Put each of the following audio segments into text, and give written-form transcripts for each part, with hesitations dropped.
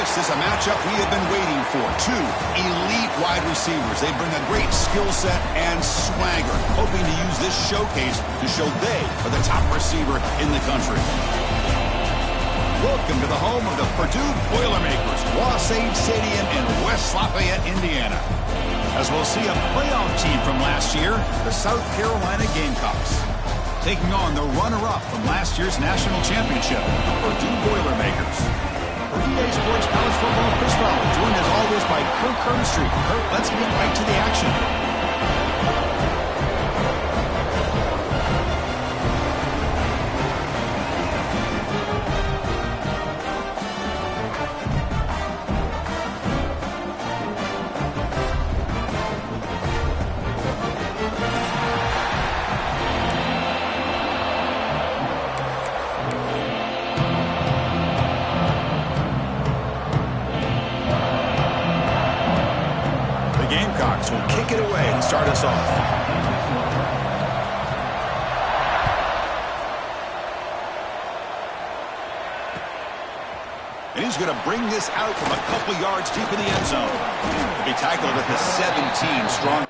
This is a matchup we have been waiting for. Two elite wide receivers. They bring a great skill set and swagger, hoping to use this showcase to show they are the top receiver in the country. Welcome to the home of the Purdue Boilermakers, Wasatch Stadium in West Lafayette, Indiana. As we'll see a playoff team from last year, the South Carolina Gamecocks, taking on the runner-up from last year's national championship, the Purdue Boilermakers. For EA Sports College Football, Chris Fowler, joined as always by Kirk Herbstreit. Kirk, let's get right to the action. Gamecocks will kick it away and start us off. And he's going to bring this out from a couple yards deep in the end zone. He'll be tackled at the 17, strong.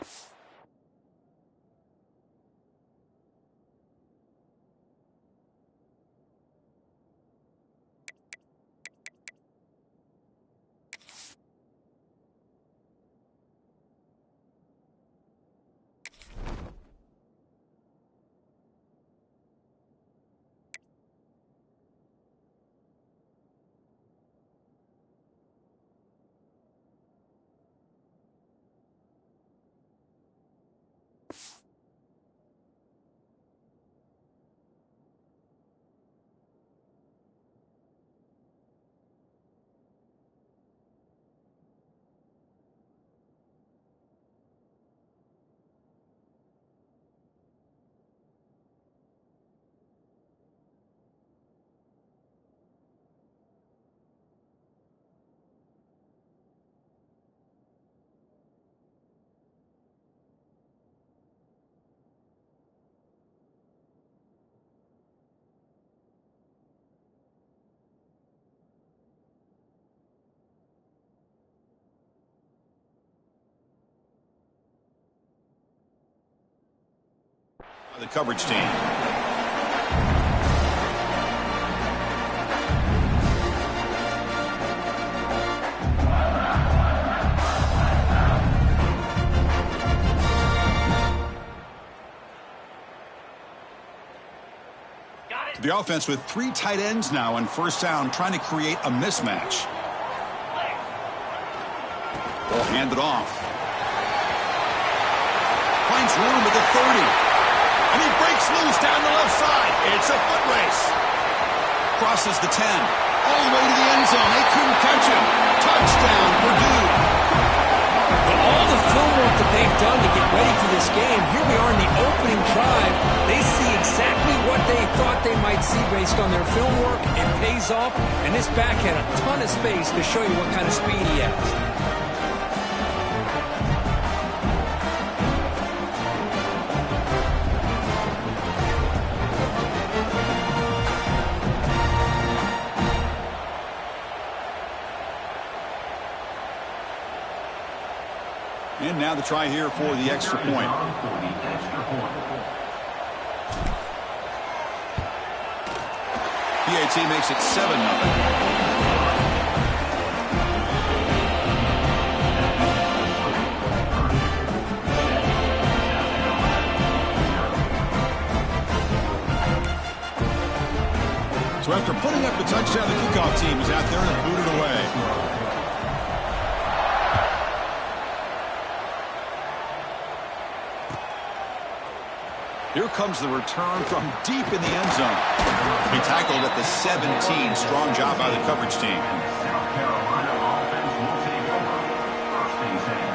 The coverage team. The offense with three tight ends now on first down, trying to create a mismatch. Ball handed off. Finds room at the 30. And he breaks loose down the left side. It's a foot race. Crosses the 10. All the way to the end zone. They couldn't catch him. Touchdown, Purdue. But all the film work that they've done to get ready for this game, here we are in the opening drive. They see exactly what they thought they might see based on their film work. It pays off. And this back had a ton of space to show you what kind of speed he has. And now the try here for the extra point. PAT makes it 7-0. So after putting up the touchdown, the kickoff team is out there and booted away. Here comes the return from deep in the end zone. He tackled at the 17. Strong job by the coverage team. South Carolina offense will take over. First and 10.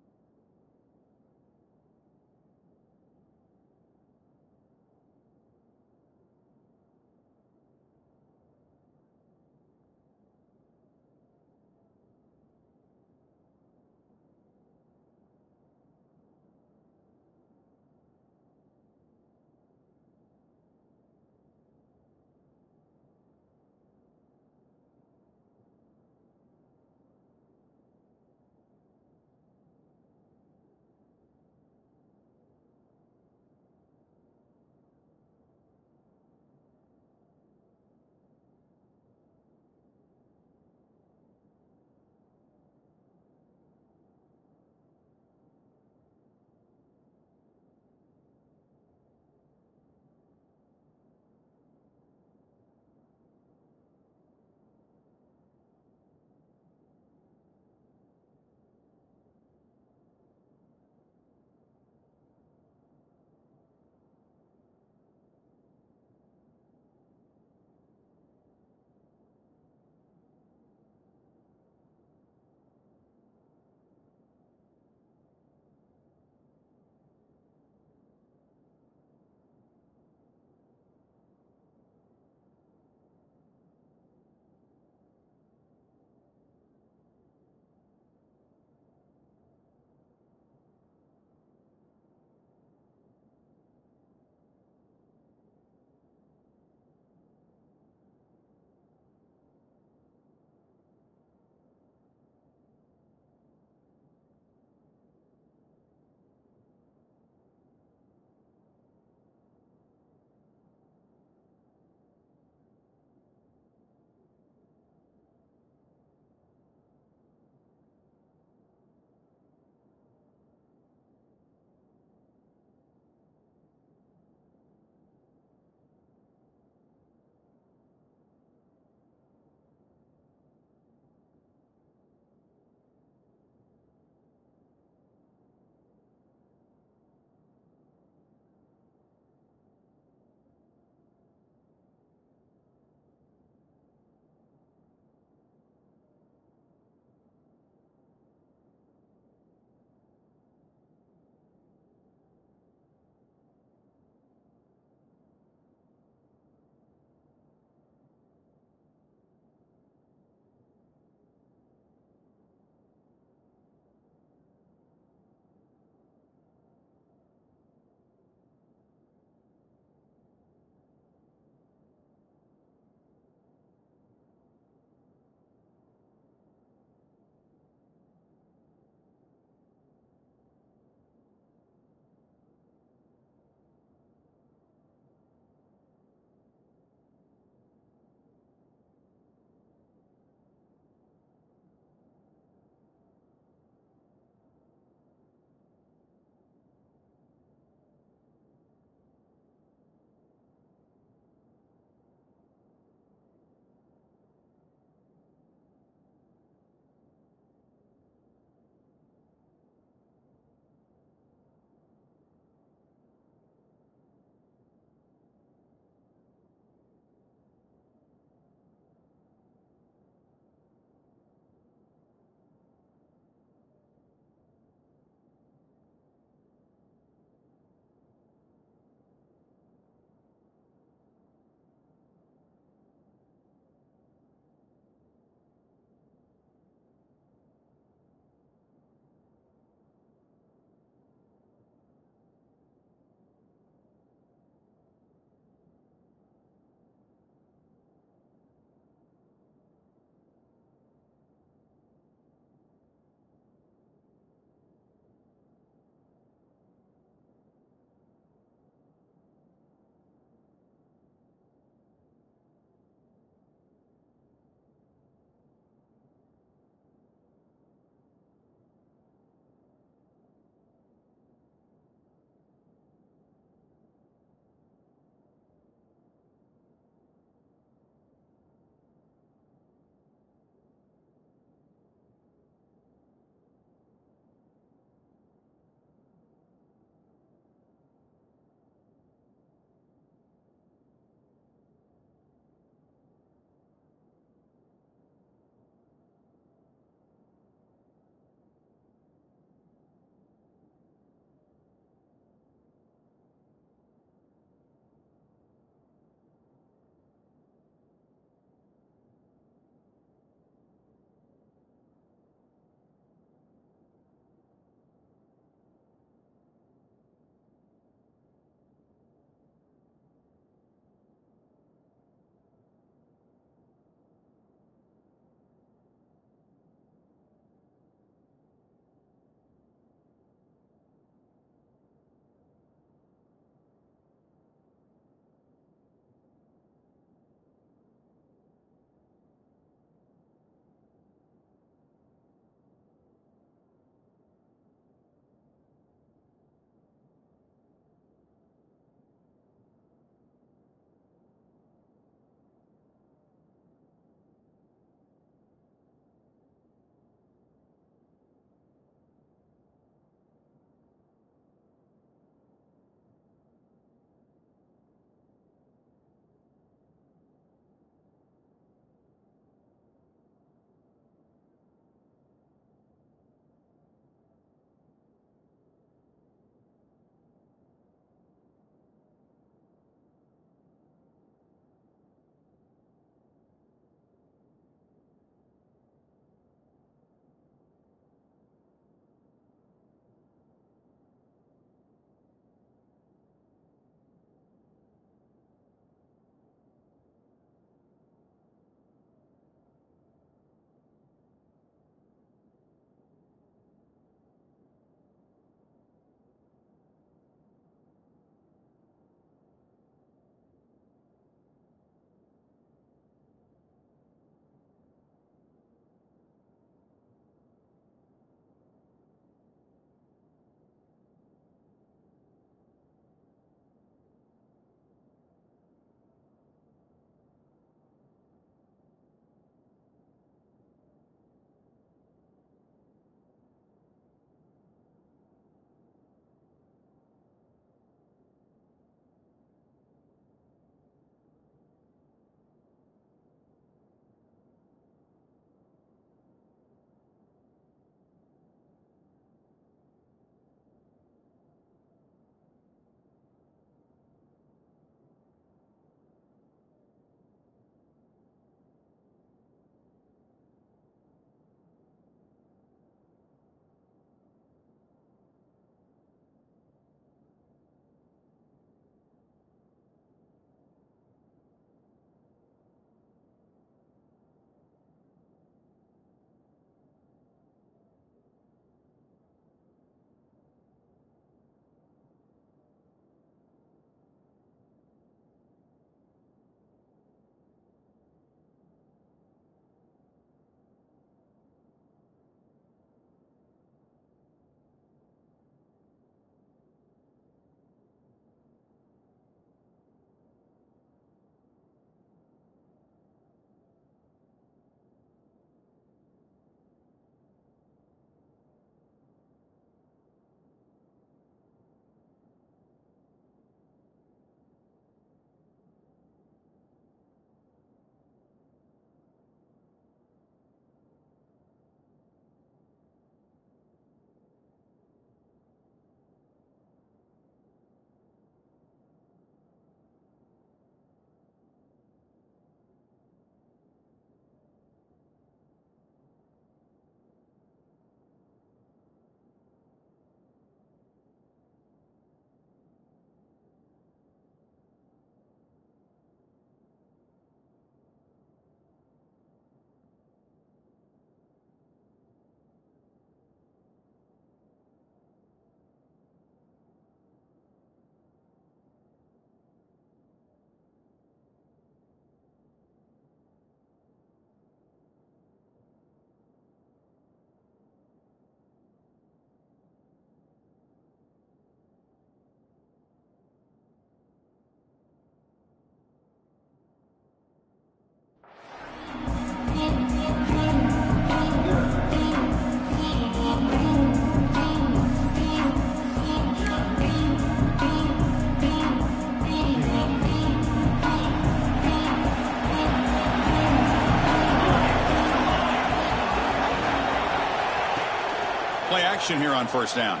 action here on first down.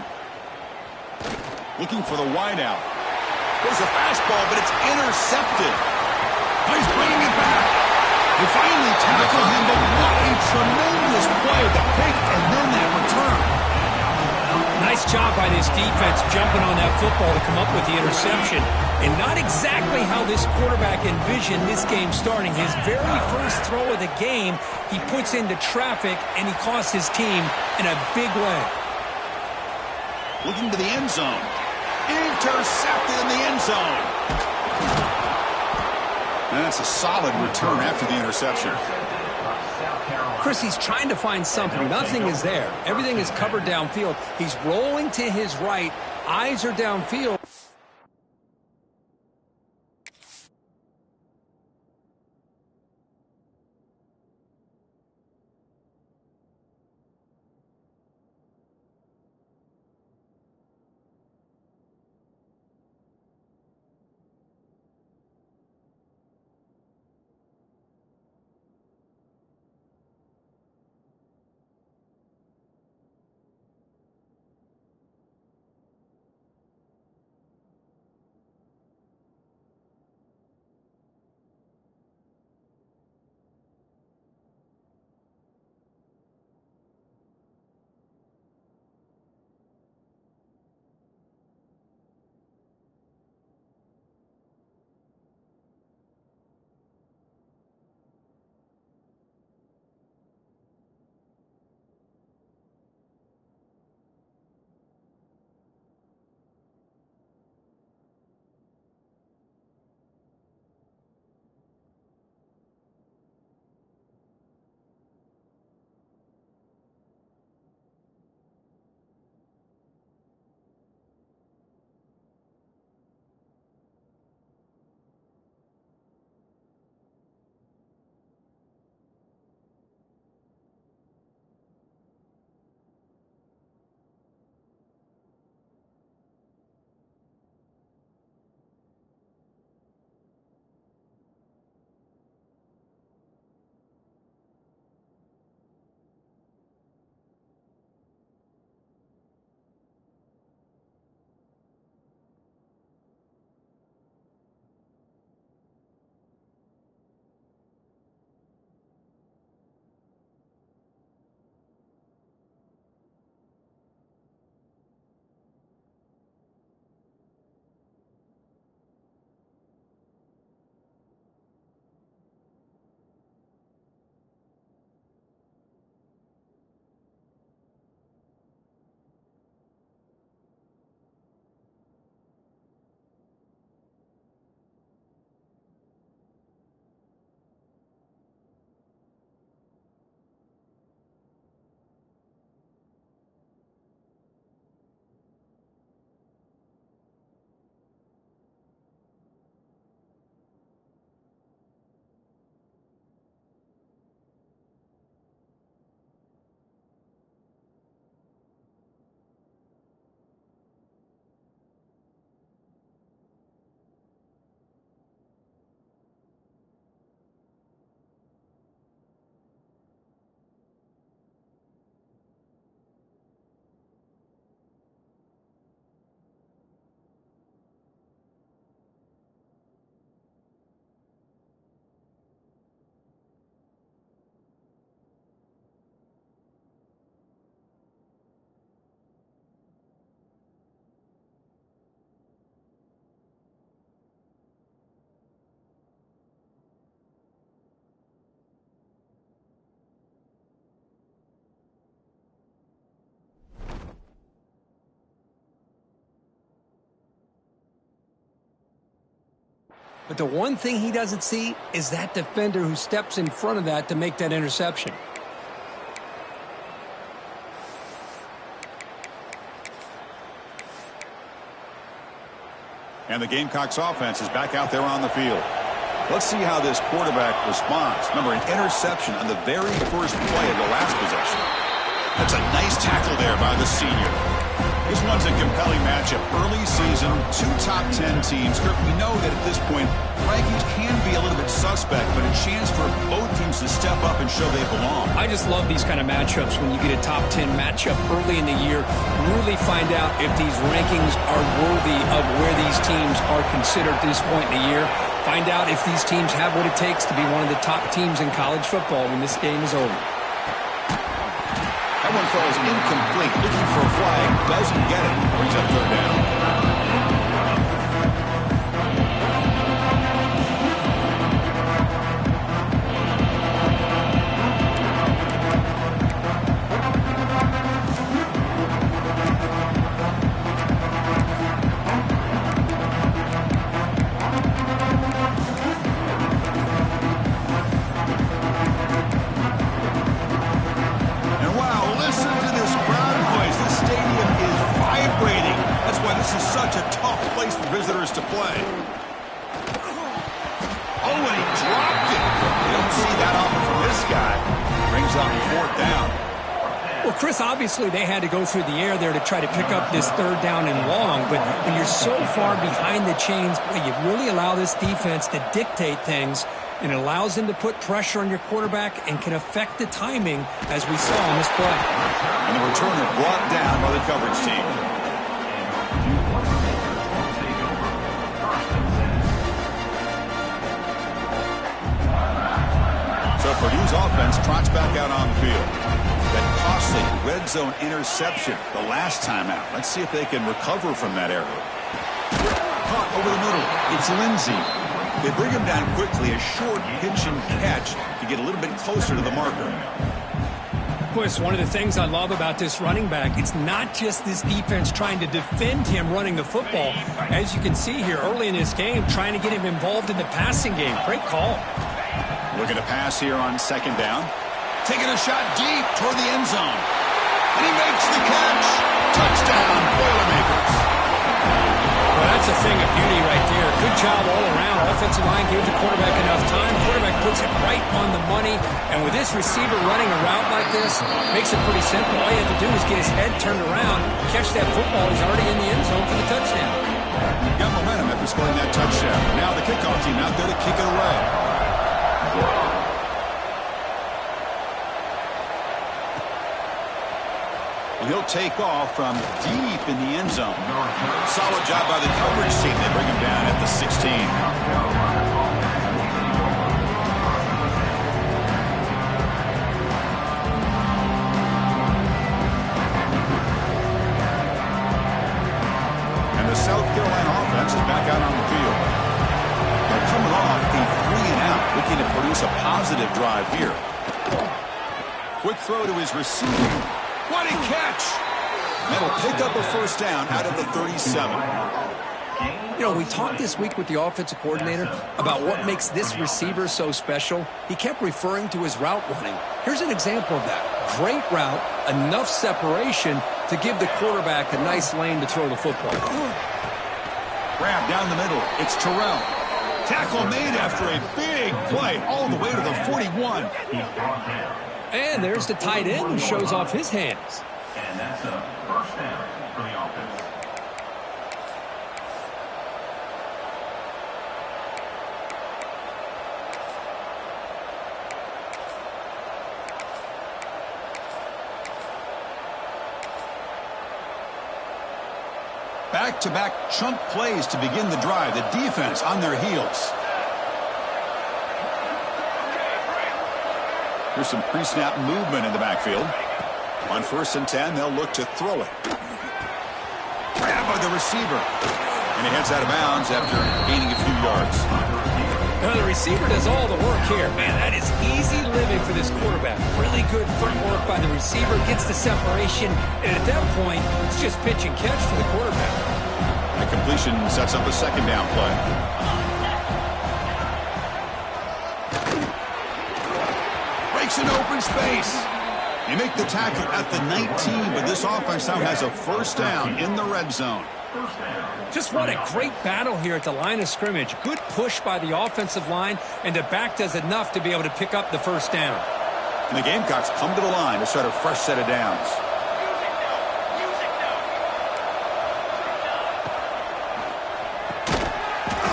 Looking for the wideout. There's a fastball, but it's intercepted. He's bringing it back. They finally tackle him, but what a tremendous play. The pick and then that return. Nice job by this defense jumping on that football to come up with the interception. And not exactly how this quarterback envisioned this game starting. His very first throw of the game, he puts into traffic, and he costs his team in a big way. Looking to the end zone. Intercepted in the end zone. And that's a solid return after the interception. Chris, he's trying to find something. Nothing is there. Everything is covered downfield. He's rolling to his right. Eyes are downfield. But the one thing he doesn't see is that defender who steps in front of that to make that interception. And the Gamecocks offense is back out there on the field. Let's see how this quarterback responds. Remember, an interception on the very first play of the last possession. That's a nice tackle there by the senior. This one's a compelling matchup. Early season, two top 10 teams. Kirk, we know that at this point, rankings can be a little bit suspect, but a chance for both teams to step up and show they belong. I just love these kind of matchups when you get a top 10 matchup early in the year. Really find out if these rankings are worthy of where these teams are considered at this point in the year. Find out if these teams have what it takes to be one of the top teams in college football when this game is over. That one falls incomplete. Looking for a flag. Doesn't get it. Brings up third down. This is such a tough place for visitors to play. Oh, and he dropped it. You don't see that often from this guy. Brings up fourth down. Well, Chris, obviously they had to go through the air there to try to pick up this third down and long, but when you're so far behind the chains, boy, you really allow this defense to dictate things, and it allows them to put pressure on your quarterback and can affect the timing, as we saw on this play. And the returner brought down by the coverage team. So Purdue's offense trots back out on the field. That costly red zone interception the last time out. Let's see if they can recover from that error. Caught over the middle. It's Lindsey. They bring him down quickly. A short pitch and catch to get a little bit closer to the marker. Chris, one of the things I love about this running back, it's not just this defense trying to defend him running the football. As you can see here early in this game, trying to get him involved in the passing game. Great call. Looking to pass here on second down. Taking a shot deep toward the end zone. And he makes the catch. Touchdown, Boilermakers. Well, that's a thing of beauty right there. Good job all around. Offensive line gave the quarterback enough time. Quarterback puts it right on the money. And with this receiver running a route like this, makes it pretty simple. All you have to do is get his head turned around, catch that football. He's already in the end zone for the touchdown. Got momentum after scoring that touchdown. Now the kickoff team out there to kick it away. He'll take off from deep in the end zone. Solid job by the coverage team. They bring him down at the 16. And the South Carolina offense is back out on the field. They're coming off a 3-and-out, looking to produce a positive drive here. Quick throw to his receiver. What a catch! That'll pick up a first down out of the 37. You know, we talked this week with the offensive coordinator about what makes this receiver so special. He kept referring to his route running. Here's an example of that. Great route, enough separation to give the quarterback a nice lane to throw the football. Grab down the middle. It's Terrell. Tackle made after a big play all the way to the 41. And there's the tight end who shows off his hands. And that's a first down for the offense. Back-to-back chunk plays to begin the drive. The defense on their heels. Here's some pre-snap movement in the backfield. On 1st and 10, they'll look to throw it. Grab by the receiver. And he heads out of bounds after gaining a few yards. Now the receiver does all the work here. Man, that is easy living for this quarterback. Really good footwork by the receiver. Gets the separation. And at that point, it's just pitch and catch for the quarterback. The completion sets up a second down play. In open space. You make the tackle at the 19, but this offense now has a first down in the red zone. Just what a great battle here at the line of scrimmage. Good push by the offensive line, and the back does enough to be able to pick up the first down. And the Gamecocks come to the line to start a fresh set of downs.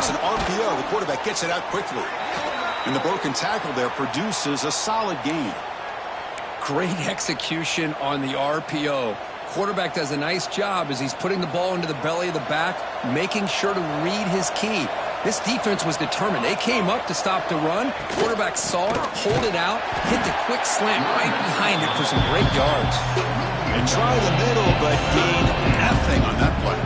It's an RPO. The quarterback gets it out quickly. And the broken tackle there produces a solid gain. Great execution on the RPO. Quarterback does a nice job as he's putting the ball into the belly of the back, making sure to read his key. This defense was determined. They came up to stop the run. Quarterback saw it, pulled it out, hit the quick slant right behind it for some great yards. They try the middle, but gain nothing on that play.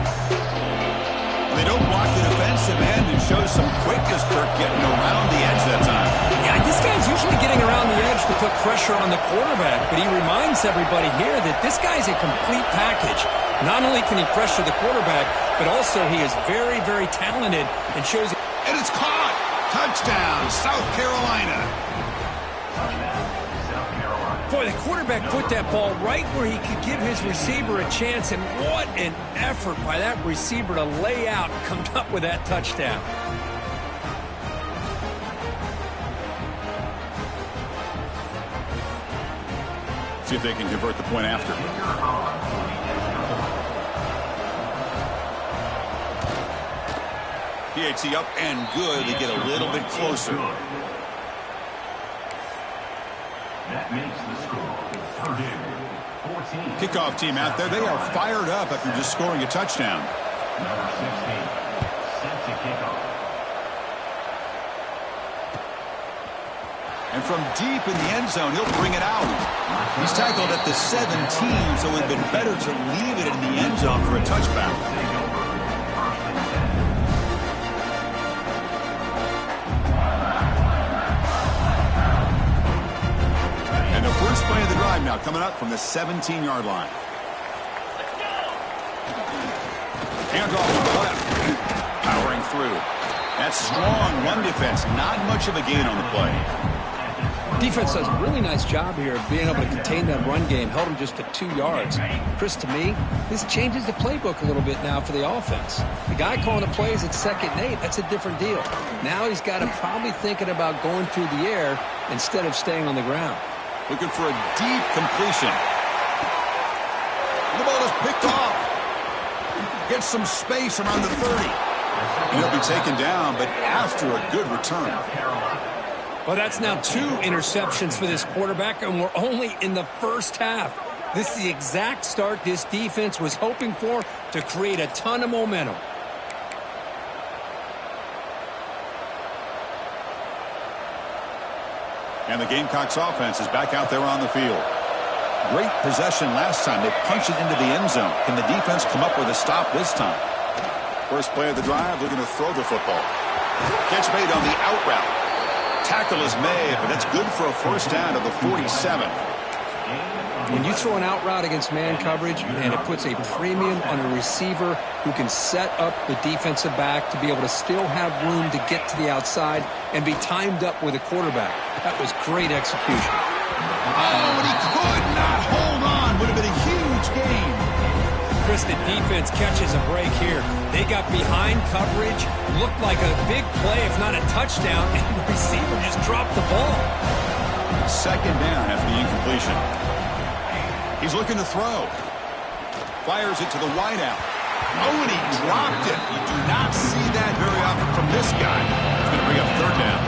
They don't block the defensive end and show some quickness. Kirk getting around the edge that time. Yeah, this guy's usually getting around the edge to put pressure on the quarterback, but he reminds everybody here that this guy's a complete package. Not only can he pressure the quarterback, but also he is very, very talented and shows. And it's caught! Touchdown, South Carolina. Boy, the quarterback put that ball right where he could give his receiver a chance, and what an effort by that receiver to lay out and come up with that touchdown. See if they can convert the point after. PAT up and good. They get a little bit closer. That makes the score Purdue 14. Kickoff team out there. They are fired up after just scoring a touchdown. Number 16 set to kick off. And from deep in the end zone, he'll bring it out. He's tackled at the 17, so it would have been better to leave it in the end zone for a touchback. And the first play of the drive now coming up from the 17-yard line. Handoff to the left. Powering through. That's strong run defense. Not much of a gain on the play. Defense does a really nice job here of being able to contain that run game. Held him just to 2 yards. Chris, to me, this changes the playbook a little bit now for the offense. The guy calling the plays at 2nd and 8, that's a different deal. Now he's got him probably thinking about going through the air instead of staying on the ground. Looking for a deep completion. The ball is picked off. Gets some space around the 30. And he'll be taken down, but after a good return. Well, that's now 2 interceptions for this quarterback, and we're only in the first half. This is the exact start this defense was hoping for to create a ton of momentum. And the Gamecocks offense is back out there on the field. Great possession last time. They punched it into the end zone. Can the defense come up with a stop this time? First play of the drive, looking to throw the football. Catch made on the out route. Tackle is made, but that's good for a first down to the 47. When you throw an out route against man coverage, and it puts a premium on a receiver who can set up the defensive back to be able to still have room to get to the outside and be timed up with a quarterback. That was great execution. Oh, and he could not hold on. Would have been a huge gain. Chris, the defense catches a break here. They got behind coverage, looked like a big play, if not a touchdown, and the receiver just dropped the ball. Second down after the incompletion. He's looking to throw. Fires it to the wideout. Oh, and he dropped it. You do not see that very often from this guy. It's going to bring up third down.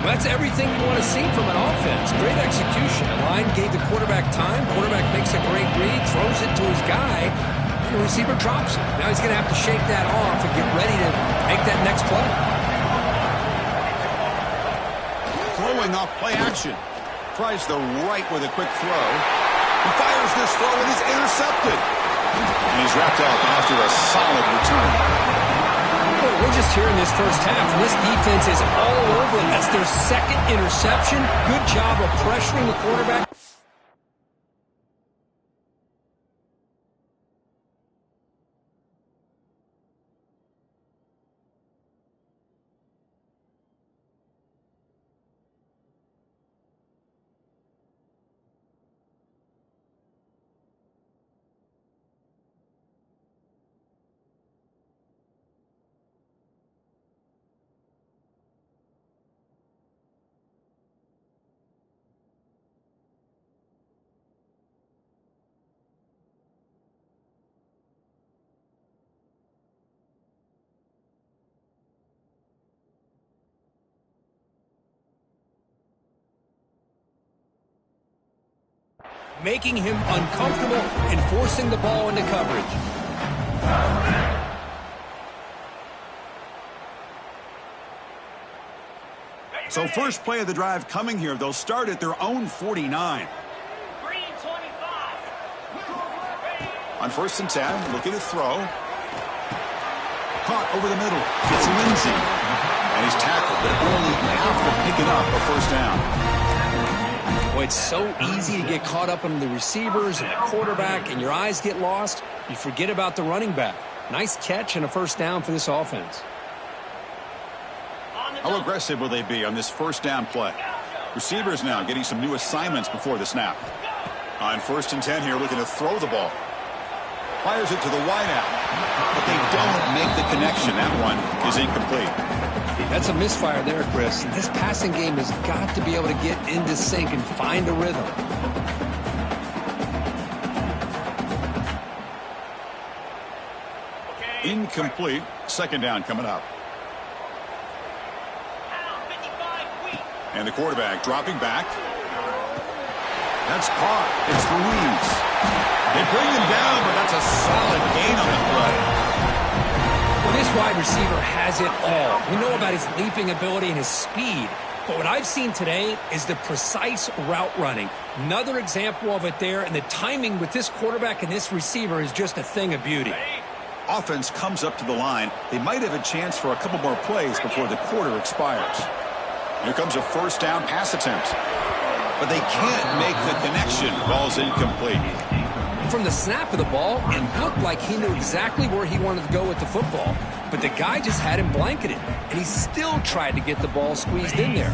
Well, that's everything you want to see from an offense. Great execution. The line gave the quarterback time. Quarterback makes a great read, throws it to his guy, and the receiver drops it. Now he's going to have to shake that off and get ready to make that next play. Throwing off play action. Tries the right with a quick throw. He fires this throw and is intercepted. And he's wrapped up after a solid return. We're just here in this first half, and this defense is all over it. That's their second interception. Good job of pressuring the quarterback. making him uncomfortable and forcing the ball into coverage. So first play of the drive coming here. They'll start at their own 49. On 1st and 10, looking to throw. Caught over the middle. It's Lindsey. And he's tackled, but only after picking up a first down. Well, it's so easy to get caught up on the receivers and the quarterback, and your eyes get lost. You forget about the running back. Nice catch and a first down for this offense. How aggressive will they be on this first down play? Receivers now getting some new assignments before the snap. On 1st and 10 here, looking to throw the ball. Fires it to the wideout, but they don't make the connection. That one is incomplete. That's a misfire there, Chris. This passing game has got to be able to get into sync and find a rhythm. Incomplete. Second down coming up. And the quarterback dropping back. That's caught. It's Ruiz. They bring him down, but that's a solid gain on the play. Well, this wide receiver has it all. We know about his leaping ability and his speed. But what I've seen today is the precise route running. Another example of it there, and the timing with this quarterback and this receiver is just a thing of beauty. Offense comes up to the line. They might have a chance for a couple more plays before the quarter expires. Here comes a first down pass attempt. But they can't make the connection. Ball's incomplete. From the snap of the ball, it looked like he knew exactly where he wanted to go with the football. But the guy just had him blanketed. And he still tried to get the ball squeezed in there.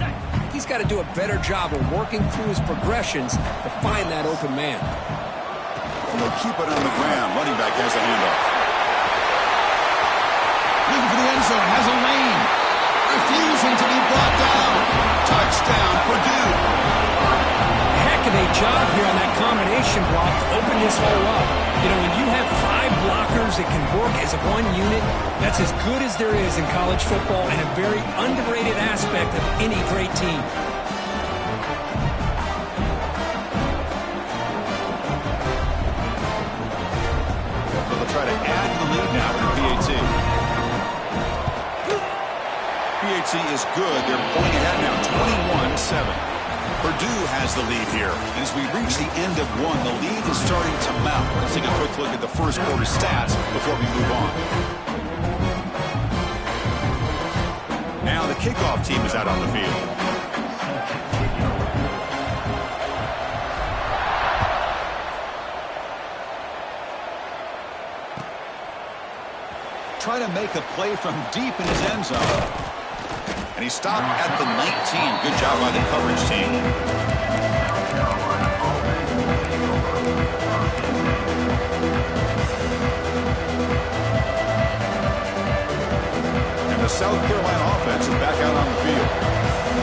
He's got to do a better job of working through his progressions to find that open man. And they'll keep it on the ground. Running back has a handoff. Looking for the end zone. Has a lane. Refusing to be brought down. Touchdown, Purdue. Heck of a job here on that combination block to open this hole up. You know, when you have 5 blockers that can work as one unit, that's as good as there is in college football and a very underrated aspect of any great team. So they'll try to add to the lead now with the PAT. PAT is good. They're pulling ahead now, 21-7. Purdue has the lead here. And as we reach the end of one, the lead is starting to mount. Let's take a quick look at the first quarter stats before we move on. Now the kickoff team is out on the field. Try to make a play from deep in his end zone. And he stopped at the 19. Good job by the coverage team. And the South Carolina offense is back out on the field.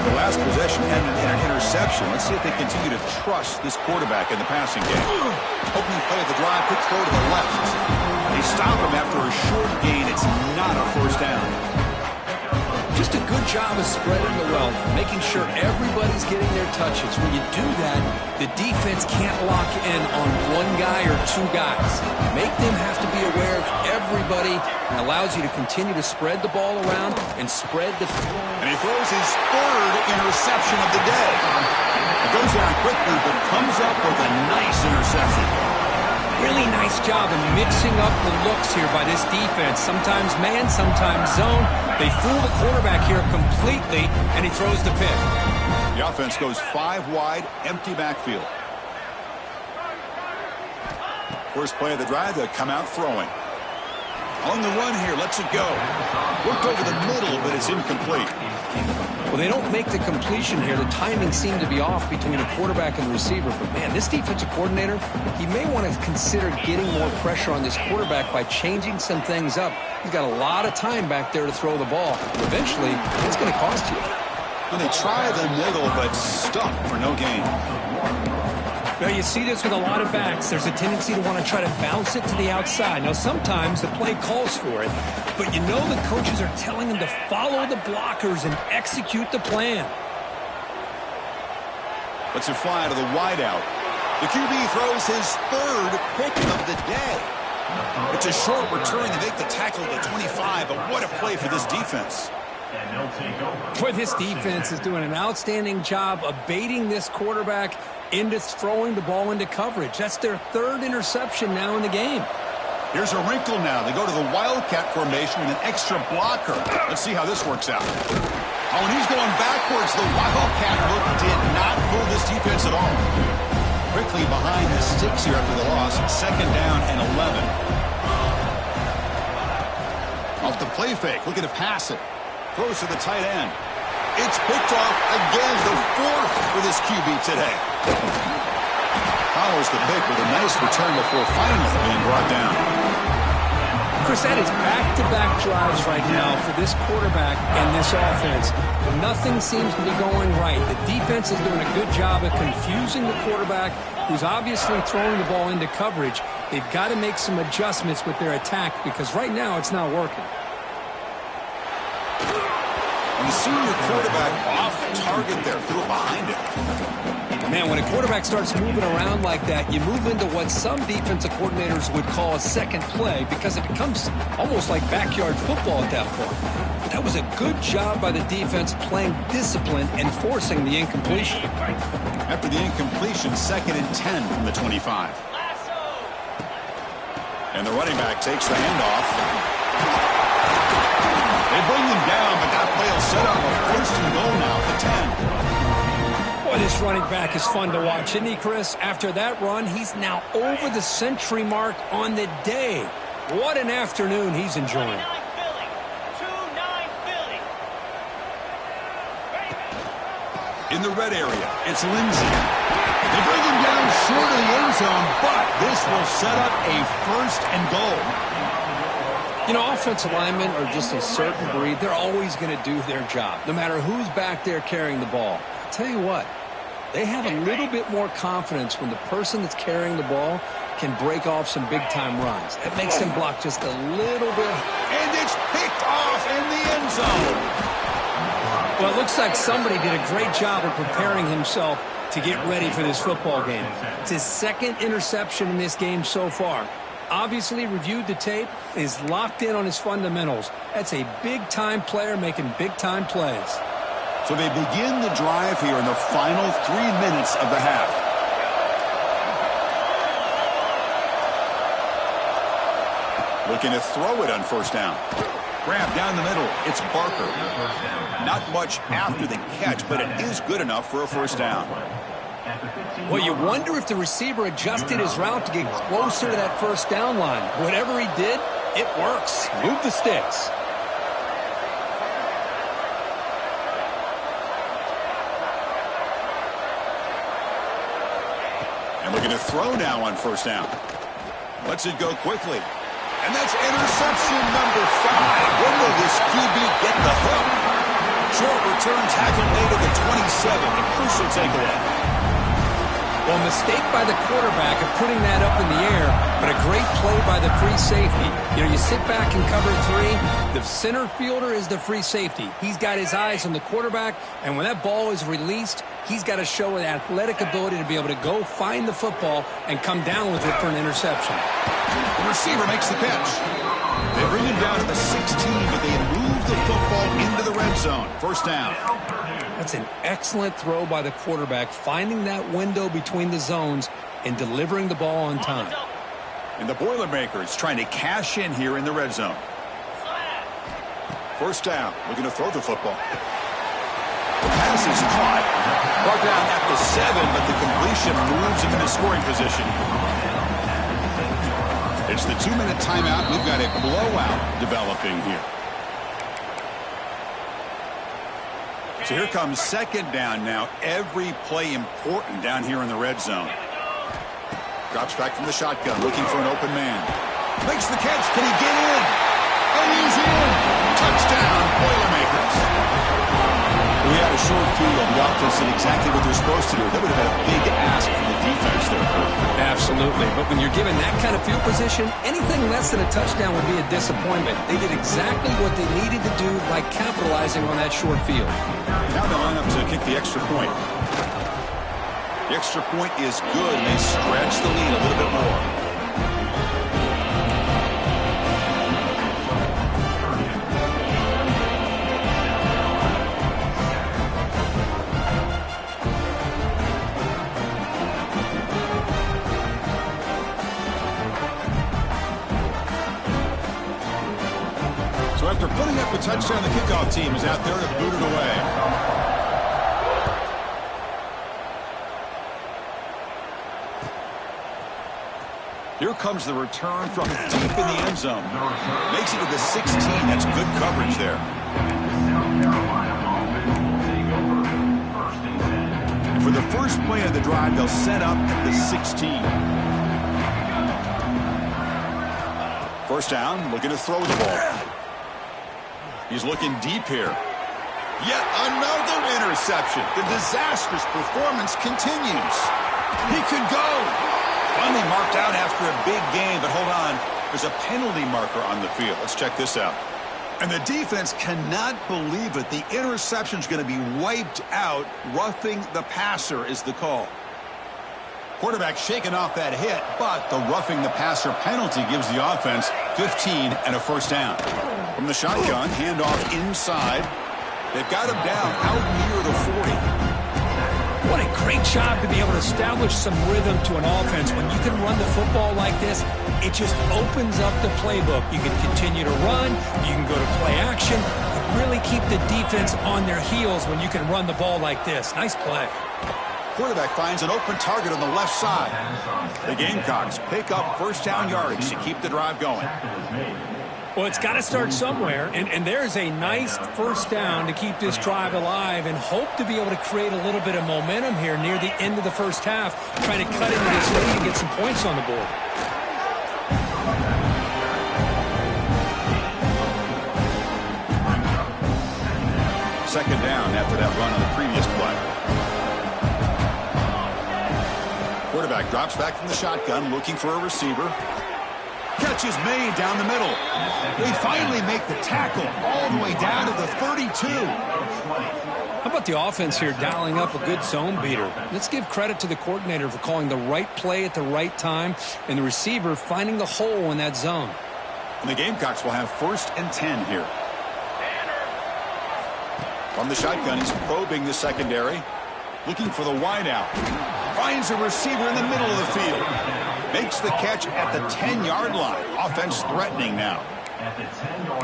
The last possession ended in an interception. Let's see if they continue to trust this quarterback in the passing game. Opening play of the drive, quick throw to the left. They stop him after a short gain. It's not a first down. Just a good job of spreading the wealth, making sure everybody's getting their touches. When you do that, the defense can't lock in on one guy or 2 guys. Make them have to be aware of everybody, and allows you to continue to spread the ball around and spread the field. And he throws his 3rd interception of the day. It goes down quickly, but comes up with a nice interception. Really nice job of mixing up the looks here by this defense. Sometimes man, sometimes zone. They fool the quarterback here completely, and he throws the pick. The offense goes 5 wide, empty backfield. First play of the drive, they come out throwing. On the run here, lets it go. Worked over the middle, but it's incomplete. Well, they don't make the completion here. The timing seemed to be off between the quarterback and the receiver. But, man, this defensive coordinator, he may want to consider getting more pressure on this quarterback by changing some things up. He's got a lot of time back there to throw the ball. Eventually, it's going to cost you. And they try the middle, but stuck for no gain. Now, you see this with a lot of backs. There's a tendency to want to try to bounce it to the outside. Now, sometimes the play calls for it, but you know the coaches are telling them to follow the blockers and execute the plan. Lets it fly to the wideout. The QB throws his third pick of the day. It's a short return to make the tackle to 25, but what a play for this defense. Boy, this defense is doing an outstanding job of baiting this quarterback into throwing the ball into coverage. That's their third interception now in the game. Here's a wrinkle now. They go to the Wildcat formation with an extra blocker. Let's see how this works out. Oh, and he's going backwards. The Wildcat look did not fool this defense at all. Quickly behind the sticks here after the loss. 2nd down and 11. Off the play fake. Looking to pass it. Throws to the tight end. It's picked off again. The 4th for this QB today. Follows the pick with a nice return before finally being brought down. Chris, that is back-to-back drives right now for this quarterback and this offense. Nothing seems to be going right. The defense is doing a good job of confusing the quarterback, who's obviously throwing the ball into coverage. They've got to make some adjustments with their attack because right now it's not working. And the senior quarterback off target there, threw it behind him. Man, when a quarterback starts moving around like that, you move into what some defensive coordinators would call a second play because it becomes almost like backyard football at that point. But that was a good job by the defense playing discipline and forcing the incompletion. After the incompletion, 2nd and 10 from the 25. And the running back takes the handoff. They bring him down, but that play will set up a 1st and goal now at the 10. Boy, this running back is fun to watch, isn't he, Chris? After that run, he's now over the century mark on the day. What an afternoon he's enjoying. In the red area, it's Lindsey. They bring him down short of the end zone, but this will set up a 1st and goal. You know, offensive linemen are just a certain breed. They're always going to do their job, no matter who's back there carrying the ball. I'll tell you what, they have a little bit more confidence when the person that's carrying the ball can break off some big-time runs. It makes them block just a little bit. And it's picked off in the end zone. Well, it looks like somebody did a great job of preparing himself to get ready for this football game. It's his 2nd interception in this game so far. Obviously reviewed the tape, is locked in on his fundamentals. That's a big-time player making big-time plays. So they begin the drive here in the final 3 minutes of the half. Looking to throw it on 1st down. Grab down the middle. It's Barker. Not much after the catch, but it is good enough for a 1st down. Well, you wonder if the receiver adjusted his route to get closer to that 1st down line. Whatever he did, it works. Move the sticks. And we're going to throw now on 1st down. Lets it go quickly. And that's interception number 5. When will this QB get the hook? Short return tackle made at the 27. A crucial takeaway. Well, mistake by the quarterback of putting that up in the air, but a great play by the free safety. You know, you sit back and cover 3. The center fielder is the free safety. He's got his eyes on the quarterback, and when that ball is released, he's got to show an athletic ability to be able to go find the football and come down with it for an interception. The receiver makes the catch. They bring him down to the 16, but they move the football into the red zone. 1st down. That's an excellent throw by the quarterback, finding that window between the zones and delivering the ball on time. And the Boilermakers trying to cash in here in the red zone. 1st down. Looking to throw the football. The pass is caught. Brought down at the 7, but the completion moves him into scoring position. It's the 2-minute timeout. We've got a blowout developing here. So here comes 2nd down now. Every play important down here in the red zone. Drops back from the shotgun, looking for an open man. Makes the catch. Can he get in? And he's in. Touchdown, Boilermakers. We had a short field. The offense did exactly what they're supposed to do. That would have been a big ask from the defense there. Absolutely. But when you're given that kind of field position, anything less than a touchdown would be a disappointment. They did exactly what they needed to do by capitalizing on that short field. Now they line up to kick the extra point. The extra point is good, and they stretch the lead a little bit more. So after putting up a touchdown, the kickoff team is out there to boot it away. Here comes the return from deep in the end zone. Makes it to the 16. That's good coverage there. For the first play of the drive, they'll set up at the 16. First down, looking to throw the ball. He's looking deep here. Yet another interception. The disastrous performance continues. He could go. Finally marked out after a big game, but hold on. There's a penalty marker on the field. Let's check this out. And the defense cannot believe it. The interception's going to be wiped out. Roughing the passer is the call. Quarterback shaking off that hit, but the roughing the passer penalty gives the offense 15 and a first down. From the shotgun, handoff inside. They've got him down out near the 40. What a great job to be able to establish some rhythm to an offense. When you can run the football like this, it just opens up the playbook. You can continue to run. You can go to play action. You really keep the defense on their heels when you can run the ball like this. Nice play. Quarterback finds an open target on the left side. The Gamecocks pick up first down yardage to keep the drive going. Well, it's got to start somewhere, and there's a nice first down to keep this drive alive and hope to be able to create a little bit of momentum here near the end of the first half, trying to cut into this lead and get some points on the board. Second down after that run on the previous play. Quarterback drops back from the shotgun, looking for a receiver. Catch is made down the middle. They finally make the tackle all the way down to the 32. How about the offense here dialing up a good zone beater? Let's give credit to the coordinator for calling the right play at the right time and the receiver finding the hole in that zone. And the Gamecocks will have first and 10 here. From the shotgun, he's probing the secondary, looking for the wideout. Finds a receiver in the middle of the field. Makes the catch at the 10-yard line. Offense threatening now.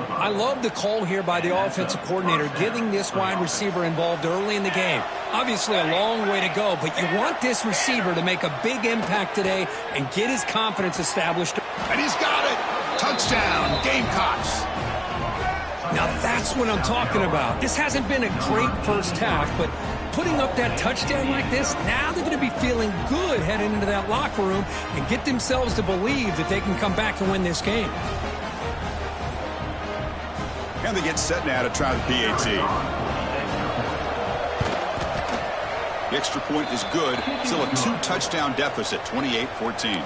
I love the call here by the offensive coordinator, getting this wide receiver involved early in the game. Obviously a long way to go, but you want this receiver to make a big impact today and get his confidence established. And he's got it. Touchdown, Gamecocks. Now that's what I'm talking about. This hasn't been a great first half, but putting up that touchdown like this, now they're going to be feeling good heading into that locker room and get themselves to believe that they can come back and win this game. And they get set now to try the PAT. The extra point is good. Still a 2-touchdown deficit, 28-14.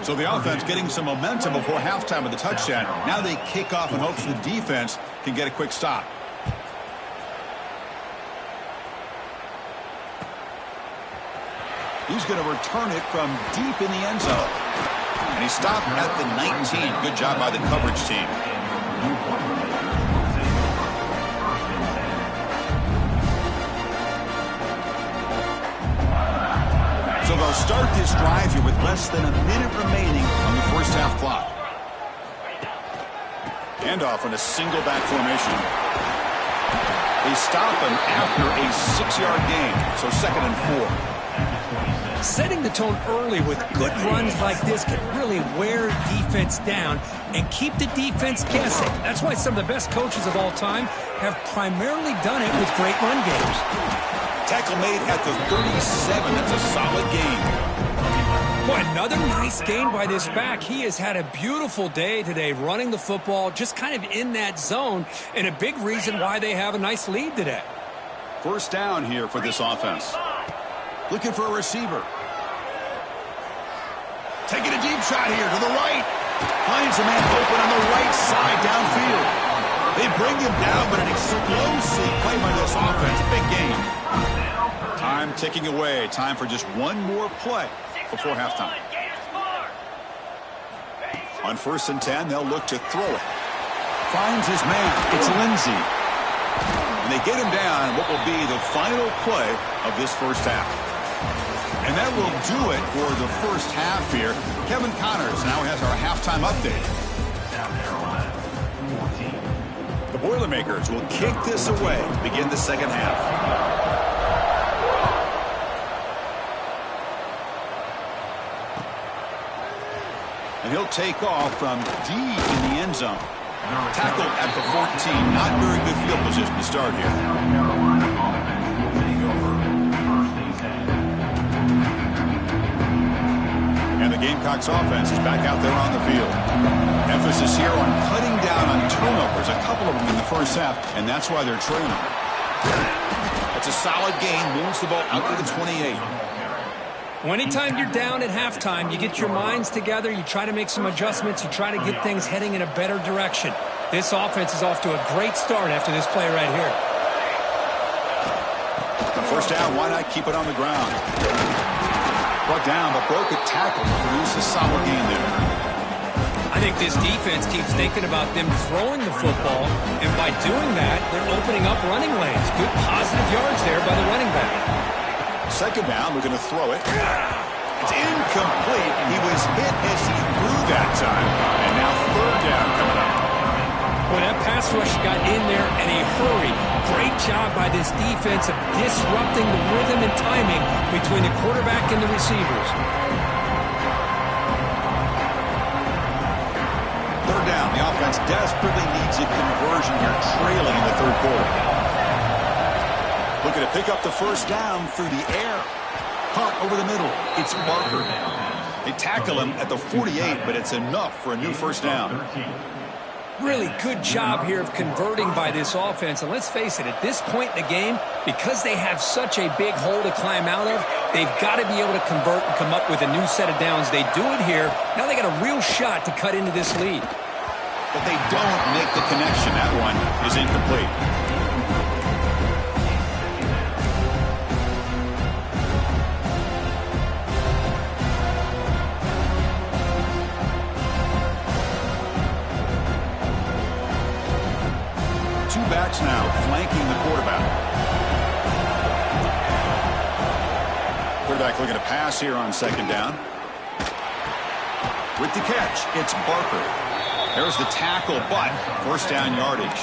So the offense getting some momentum before halftime of the touchdown. Now they kick off in hopes the defense can get a quick stop. He's going to return it from deep in the end zone. And he stopped at the 19. Good job by the coverage team. So they'll start this drive here with less than a minute remaining on the first half clock. Handoff in a single back formation. They stop him after a 6-yard gain, so 2nd and 4. Setting the tone early with good runs like this can really wear defense down and keep the defense guessing. That's why some of the best coaches of all time have primarily done it with great run games. Tackle made at the 37. That's a solid gain. Boy, another nice gain by this back. He has had a beautiful day today running the football, just kind of in that zone, and a big reason why they have a nice lead today. First down here for this offense. Looking for a receiver. Taking a deep shot here to the right. Finds a man open on the right side downfield. They bring him down, but an explosive play by this offense. Big game. Time ticking away. Time for just one more play before halftime. On 1st and 10, they'll look to throw it. Finds his man. It's Lindsey. And they get him down what will be the final play of this first half. And that will do it for the first half here. Kevin Connors now has our halftime update. The Boilermakers will kick this away to begin the second half. And he'll take off from deep in the end zone. Tackled at the 14. Not very good field position to start here. And the Gamecocks offense is back out there on the field. Emphasis here on cutting down on turnovers. A couple of them in the first half, and that's why they're trailing. It's a solid gain. Moves the ball out to the 28. Well, anytime you're down at halftime, you get your minds together, you try to make some adjustments, you try to get things heading in a better direction. This offense is off to a great start after this play right here. The first down, why not keep it on the ground? Brought down, but broke a tackle to produce a solid gain there. I think this defense keeps thinking about them throwing the football, and by doing that, they're opening up running lanes. Good positive yards there by the running back. Second down, we're going to throw it. It's incomplete. He was hit as he threw that time. And now third down coming up. Well, that pass rush got in there in a hurry. Great job by this defense of disrupting the rhythm and timing between the quarterback and the receivers. Third down. The offense desperately needs a conversion here, trailing in the third quarter. Looking to pick up the first down through the air. Pump over the middle. It's Barker. They tackle him at the 48, but it's enough for a new first down. Really good job here of converting by this offense. And let's face it, at this point in the game, because they have such a big hole to climb out of, they've got to be able to convert and come up with a new set of downs. They do it here. Now they got a real shot to cut into this lead. But they don't make the connection. That one is incomplete. Backs now flanking the quarterback. Quarterback looking to pass here on second down. With the catch, it's Barker. There's the tackle, but first down yardage.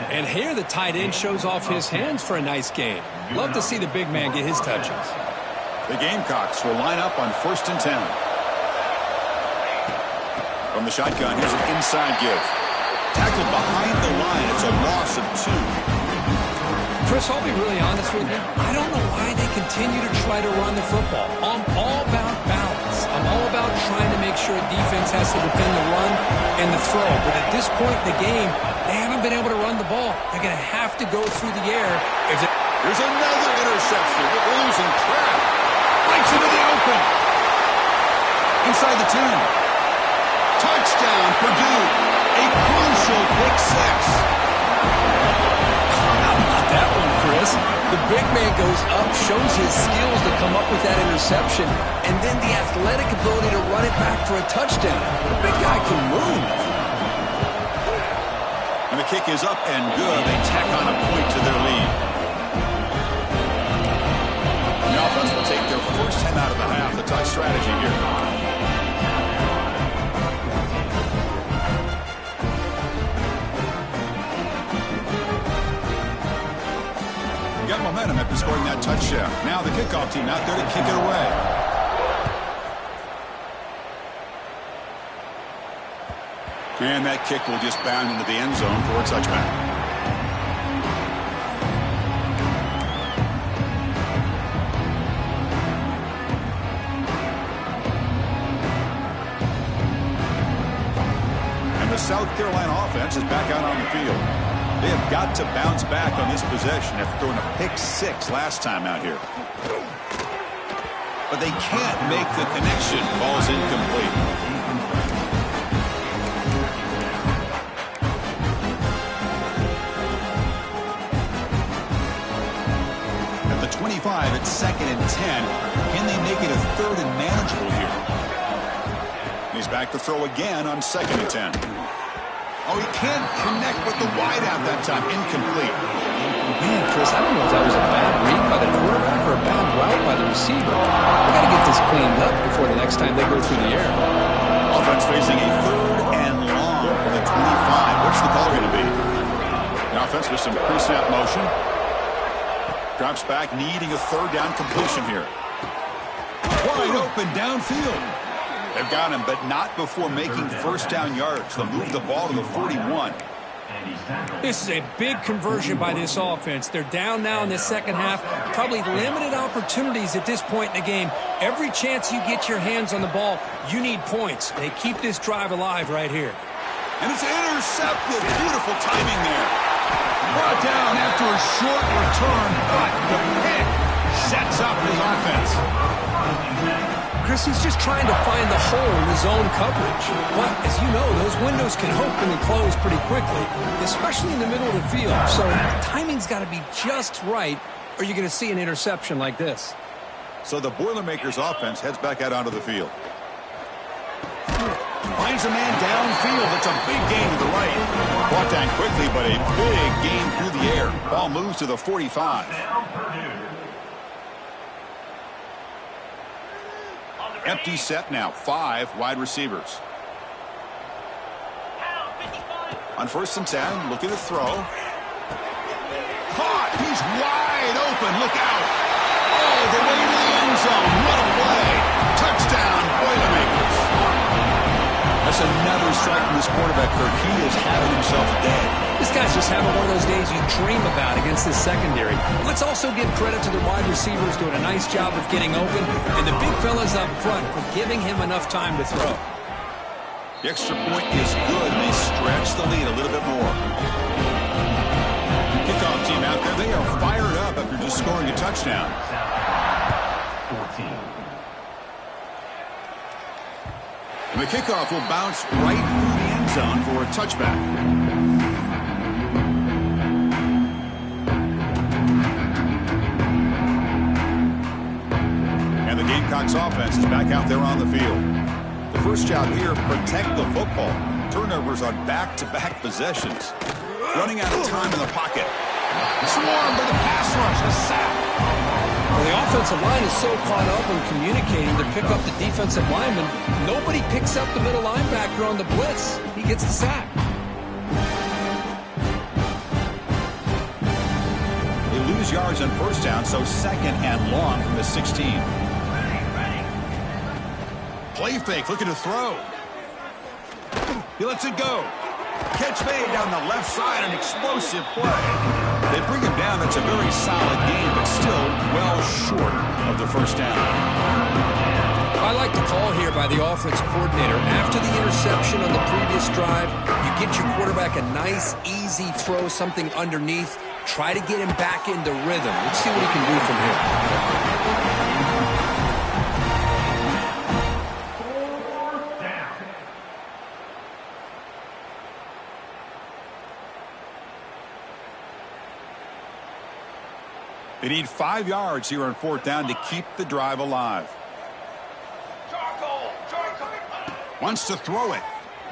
And here the tight end shows off his hands for a nice gain. Love to see the big man get his touches. The Gamecocks will line up on 1st and 10. From the shotgun, here's an inside give. Tackled behind the line. It's a loss of 2. Chris, I'll be really honest with you. I don't know why they continue to try to run the football. I'm all about balance. I'm all about trying to make sure a defense has to defend the run and the throw. But at this point in the game, they haven't been able to run the ball. They're going to have to go through the air. There's another interception. We're losing track. Breaks into the open. Inside the 10. Touchdown, Purdue. A crucial pick six. How about that one, Chris? The big man goes up, shows his skills to come up with that interception, and then the athletic ability to run it back for a touchdown. The big guy can move. And the kick is up and good. They tack on a point to their lead. The offense will take their first 10 out of the half. The touch strategy here. Got momentum after scoring that touchdown. Now the kickoff team out there to kick it away. And that kick will just bound into the end zone for a touchback. And the South Carolina offense is back out on the field. They have got to bounce back on this possession after throwing a pick six last time out here. But they can't make the connection. Ball's incomplete. 10. Can they make it a 3rd and manageable here? He's back to throw again on 2nd and 10. Oh, he can't connect with the wideout that time. Incomplete. Man, Chris, I don't know if that was a bad read by the quarterback or a bad route by the receiver. They got to get this cleaned up before the next time they go through the air. Offense facing a 3rd and long from the 25. What's the call going to be? The offense with some pre-snap motion. Drops back, needing a 3rd down completion here. Wide open downfield. They've got him, but not before making 1st down yards. They'll move the ball to the 41. This is a big conversion by this offense. They're down now in the second half. Probably limited opportunities at this point in the game. Every chance you get your hands on the ball, you need points. They keep this drive alive right here. And it's intercepted. Beautiful timing there. Brought down after a short return, but the pick sets up his offense. Chris, he's just trying to find the hole in his own coverage. But, as you know, those windows can open and close pretty quickly, especially in the middle of the field. So timing's got to be just right, or you're going to see an interception like this. So the Boilermakers offense heads back out onto the field. Finds a man downfield. It's a big gain to the right. Brought down quickly, but a big gain through the air. Ball moves to the 45. Empty set now. 5 wide receivers. On 1st and 10, looking to throw. Caught. He's wide open. Look out. Oh, the way to the end zone. What a play. Touchdown, Boilermakers. That's another strike from this quarterback, Kirk. He is having himself a day. This guy's just having one of those days you dream about against this secondary. Let's also give credit to the wide receivers doing a nice job of getting open, and the big fellas up front for giving him enough time to throw. The extra point is good, and they stretch the lead a little bit more. Kickoff team out there, they are fired up after just scoring a touchdown. 14. And the kickoff will bounce right through the end zone for a touchback. Gamecocks offense is back out there on the field. The first job here, protect the football. Turnovers on back-to-back possessions. Running out of time in the pocket. Swarmed by the pass rush, a sack. Well, the offensive line is so caught up in communicating to pick up the defensive lineman, nobody picks up the middle linebacker on the blitz. He gets the sack. They lose yards on 1st down, so 2nd and long from the 16. Play fake, looking to throw. He lets it go. Catch made down the left side, an explosive play. They bring him down. That's a very solid game, but still well short of the 1st down. I like the call here by the offense coordinator. After the interception on the previous drive, you get your quarterback a nice, easy throw, something underneath. Try to get him back into rhythm. Let's see what he can do from here. They need 5 yards here on 4th down to keep the drive alive. Wants to throw it.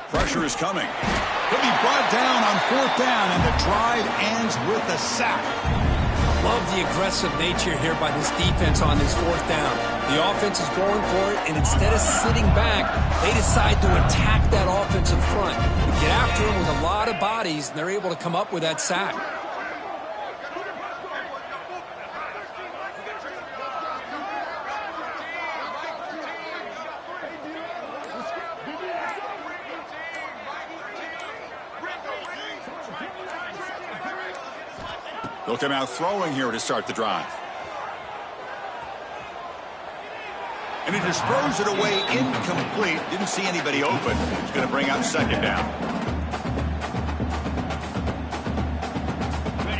Pressure is coming. He'll be brought down on 4th down, and the drive ends with a sack. Love the aggressive nature here by this defense on this 4th down. The offense is going for it, and instead of sitting back, they decide to attack that offensive front. Get after him with a lot of bodies, and they're able to come up with that sack. They'll come out throwing here to start the drive. And he just throws it away incomplete. Didn't see anybody open. He's going to bring out 2nd down.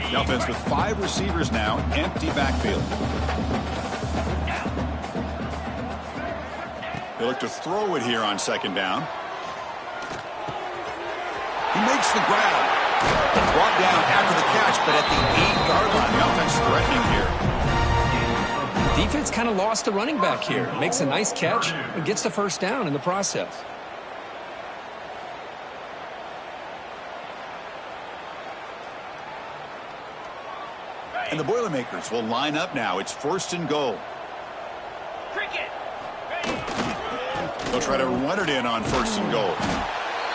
The offense with 5 receivers now, empty backfield. They look to throw it here on 2nd down. He makes the grab. Brought down after the catch, but at the 8-yard line, the offense threatening here. Defense kind of lost the running back here. Makes a nice catch and gets the first down in the process. And the Boilermakers will line up now. It's 1st and goal. They'll try to run it in on 1st and goal.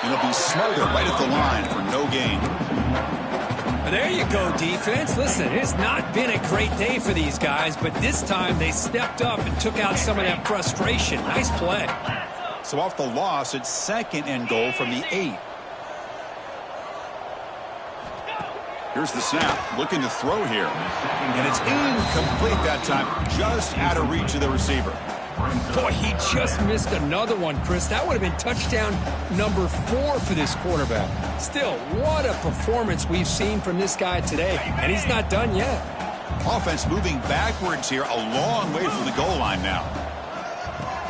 And it'll be smothered right at the line for no gain. There you go, defense. Listen, it's not been a great day for these guys, but this time they stepped up and took out some of that frustration. Nice play. So off the loss, it's 2nd and goal from the 8. Here's the snap, looking to throw here. And it's incomplete that time, just out of reach of the receiver. Boy, he just missed another one, Chris. That would have been touchdown number 4 for this quarterback. Still, what a performance we've seen from this guy today, and he's not done yet. Offense moving backwards here, a long way from the goal line now.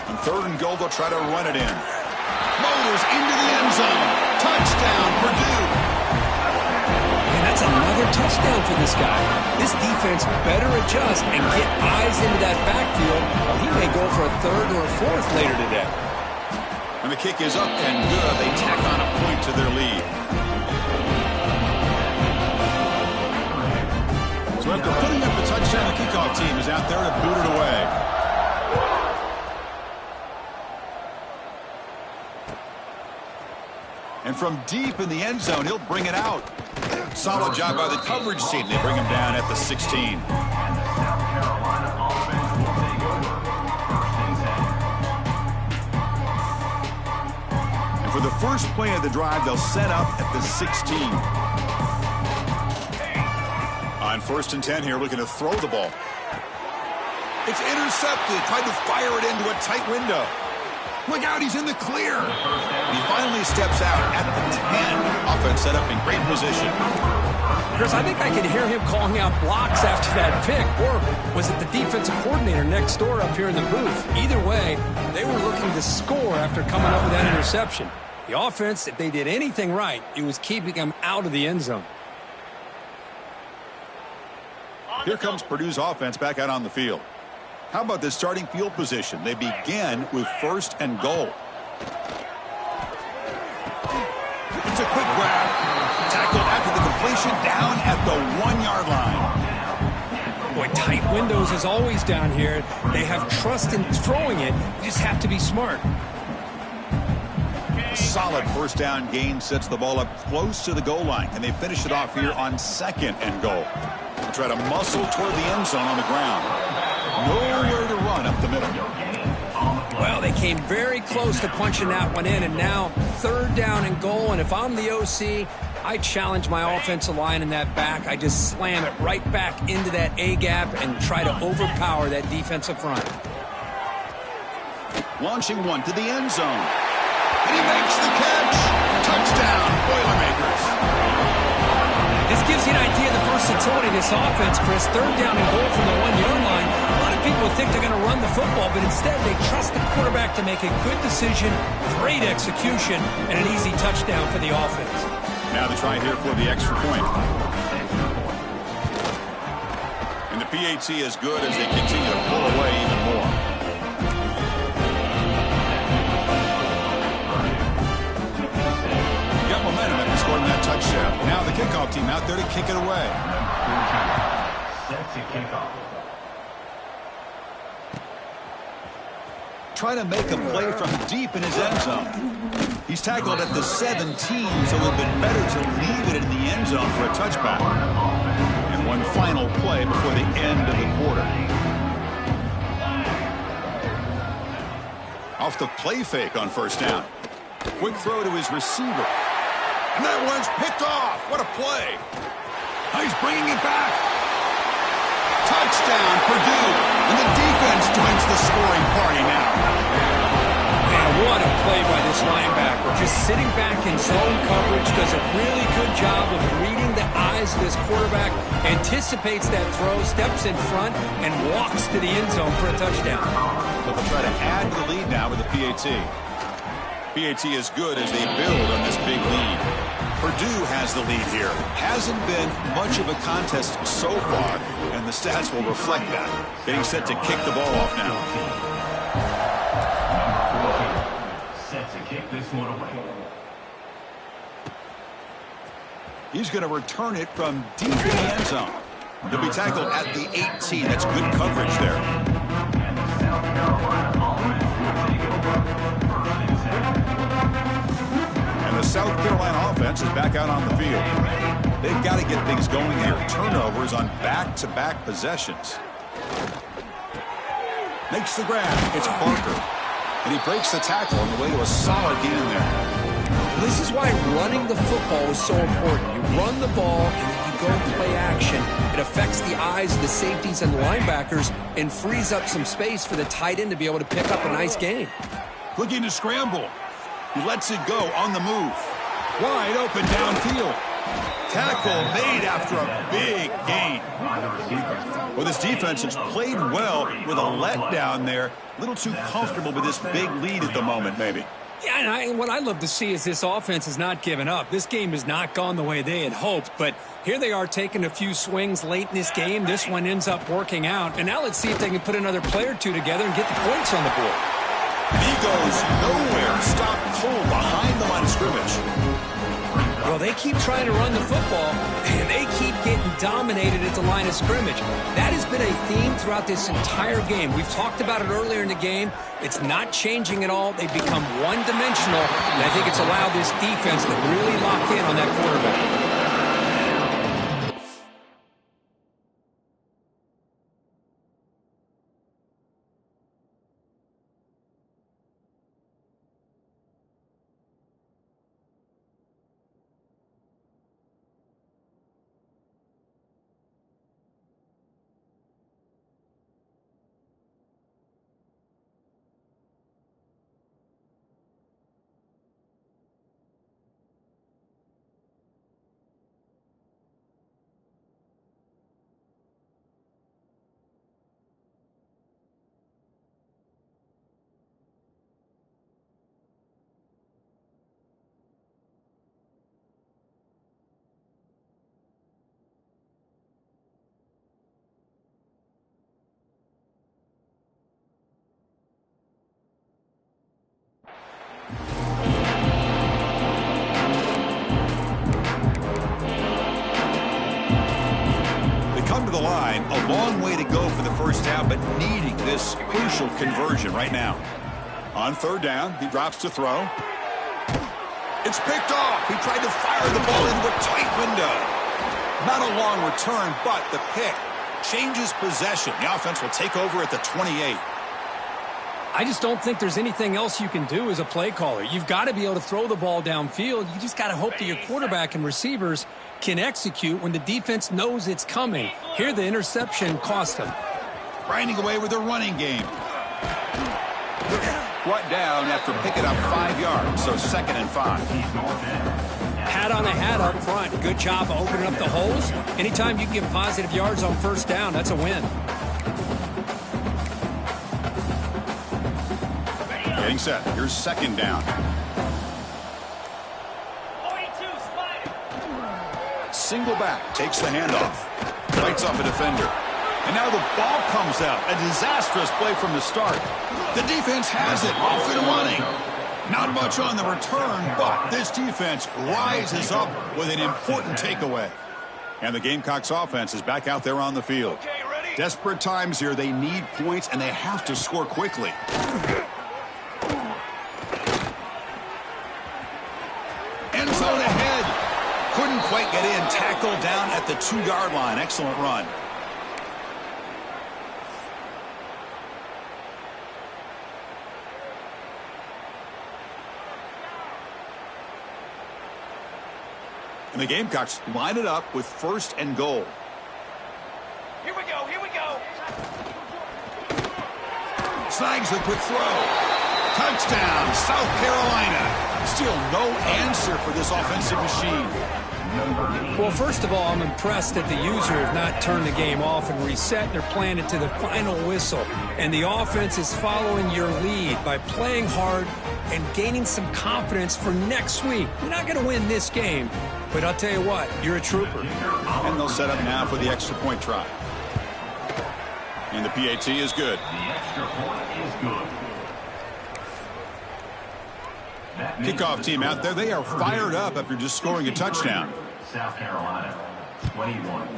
On 3rd and goal, they'll try to run it in. Motors into the end zone. Touchdown, Purdue. And that's another touchdown for this guy. This defense better adjust and get eyes into that backfield, or he may go for a 3rd or a 4th later today. And the kick is up and good. They tack on a point to their lead. So after putting up a touchdown, the kickoff team is out there to boot it away. And from deep in the end zone, he'll bring it out. Solid job by the coverage team. They bring him down at the 16. And the South Carolina offense will take over 1st and 10. And for the first play of the drive, they'll set up at the 16. On 1st and 10 here, looking to throw the ball. It's intercepted. Tried to fire it into a tight window. Look out, he's in the clear. And he finally steps out at the 10. Offense set up in great position. Chris, I think I could hear him calling out blocks after that pick, or was it the defensive coordinator next door up here in the booth? Either way, they were looking to score after coming up with that interception. The offense, if they did anything right, it was keeping them out of the end zone. Here comes Purdue's offense back out on the field. How about this starting field position? They begin with 1st and goal. It's a quick grab. Tackled after the completion down at the 1-yard line. Boy, tight windows is always down here. They have trust in throwing it. You just have to be smart. A solid 1st down gain sets the ball up close to the goal line. And they finish it off here on 2nd and goal. They'll try to muscle toward the end zone on the ground. Nowhere to run up the middle. Well, they came very close to punching that one in, and now 3rd down and goal. And if I'm the OC, I challenge my offensive line in that back. I just slam it right back into that A-gap and try to overpower that defensive front. Launching one to the end zone. And he makes the catch. Touchdown, Boilermakers. This gives you an idea of the versatility of this offense, Chris. 3rd down and goal from the 1-yard line. A lot of people think they're going to run the football, but instead they trust the quarterback to make a good decision, great execution, and an easy touchdown for the offense. Now the try here for the extra point. And the PAT is good as they continue to pull away even more. Got momentum after scoring that touchdown. Now the kickoff team out there to kick it away. Set to kickoff. Trying to make a play from deep in his end zone. He's tackled at the 17, so it would have been better to leave it in the end zone for a touchback. And one final play before the end of the quarter. Off the play fake on 1st down. Quick throw to his receiver. And that one's picked off. What a play. Now he's bringing it back. Touchdown, Purdue. And the defense joins the scoring party now. Man, what a play by this linebacker. Just sitting back in zone coverage, does a really good job of reading the eyes of this quarterback, anticipates that throw, steps in front, and walks to the end zone for a touchdown. So they'll try to add to the lead now with the PAT. PAT is good as they build on this big lead. Purdue has the lead here. Hasn't been much of a contest so far, and the stats will reflect that. Getting set to kick the ball off now. Set to kick this one away. He's going to return it from deep in the end zone. He'll be tackled at the 18. That's good coverage there. And the South Carolina offense will take over. First and 7. And the South Carolina offense is back out on the field. They've got to get things going here. Turnovers on back-to-back possessions. Makes the grab. It's Barker. And he breaks the tackle on the way to a solid gain there. This is why running the football is so important. You run the ball and then you go play action. It affects the eyes of the safeties and the linebackers and frees up some space for the tight end to be able to pick up a nice gain. Looking to scramble. He lets it go on the move. Wide open downfield. Tackle made after a big gain. Well, this defense has played well with a letdown there. A little too comfortable with this big lead at the moment, maybe. Yeah, and what I'd love to see is this offense has not given up. This game has not gone the way they had hoped, but here they are taking a few swings late in this game. This one ends up working out, and now let's see if they can put another play or two together and get the points on the board. He goes nowhere. Stop cold behind the line of scrimmage. Well, they keep trying to run the football, and they keep getting dominated at the line of scrimmage. That has been a theme throughout this entire game. We've talked about it earlier in the game. It's not changing at all. They've become one-dimensional, and I think it's allowed this defense to really lock in on that quarterback. The line, a long way to go for the first down, but needing this crucial conversion right now. On third down, he drops to throw. It's picked off. He tried to fire the ball into a tight window. Not a long return, but the pick changes possession. The offense will take over at the 28. I just don't think there's anything else you can do as a play caller. You've got to be able to throw the ball downfield. You just got to hope that your quarterback and receivers can execute when the defense knows it's coming. Here, the interception cost him. Grinding away with a running game. Brought down after picking up 5 yards, so 2nd and 5. Pat on the hat up front. Good job of opening up the holes. Anytime you can get positive yards on first down, that's a win. Getting set. Here's 2nd down. Single back, takes the handoff, fights off a defender. And now the ball comes out. A disastrous play from the start. The defense has it, off and running. Not much on the return, but this defense rises up with an important takeaway. And the Gamecocks offense is back out there on the field. Desperate times here. They need points, and they have to score quickly. End zone ahead. Couldn't quite get in. Tackled down at the 2-yard line. Excellent run. And the Gamecocks line it up with 1st and goal. Here we go, here we go. Snags the quick throw. Touchdown, South Carolina. Still no answer for this offensive machine. Well, first of all, I'm impressed that the user have not turned the game off and reset. They're playing it to the final whistle. And the offense is following your lead by playing hard and gaining some confidence for next week. You're not going to win this game, but I'll tell you what, you're a trooper. And they'll set up now for the extra point try. And the PAT is good. The extra point is good. Kickoff team out there, they are fired up after just scoring a touchdown. South Carolina, 21.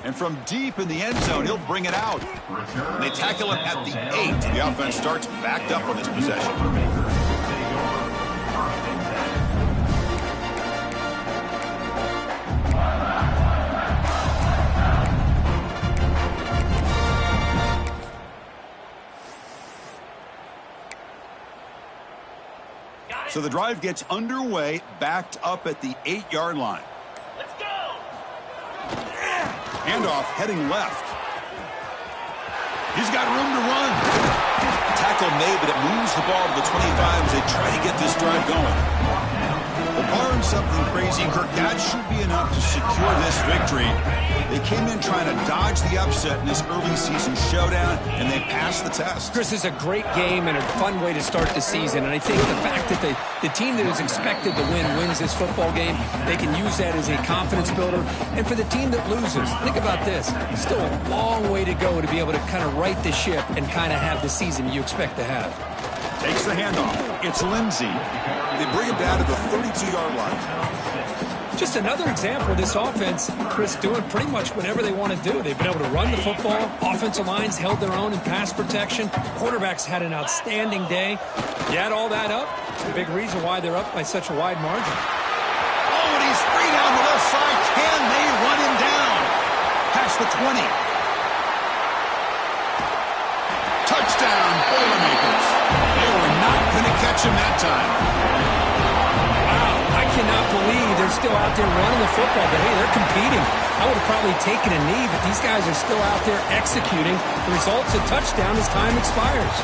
And from deep in the end zone, he'll bring it out. And they tackle him at the 8. The offense starts backed up on this possession. So the drive gets underway, backed up at the 8-yard line. Let's go! Handoff heading left. He's got room to run. Tackle made, but it moves the ball to the 25 as they try to get this drive going. Well, barring something crazy, Kirk, that should be enough to secure this victory. They came in trying to dodge the upset in this early season showdown, and they passed the test. Chris, is a great game and a fun way to start the season. And I think the fact that the team that is expected to win wins this football game, they can use that as a confidence builder. And for the team that loses, think about this. Still a long way to go to be able to kind of right the ship and kind of have the season you expect to have. Takes the handoff. It's Lindsey. They bring him down to the 32-yard line. Just another example of this offense, Chris, doing pretty much whatever they want to do. They've been able to run the football. Offensive lines held their own in pass protection. Quarterbacks had an outstanding day. You add all that up, it's a big reason why they're up by such a wide margin. Oh, and he's free down the left side. Can they run him down? Past the 20. Touchdown, Boilermakers. They were not going to catch him that time. I cannot believe they're still out there running the football, but hey, they're competing. I would have probably taken a knee, but these guys are still out there executing. The result's a touchdown as time expires.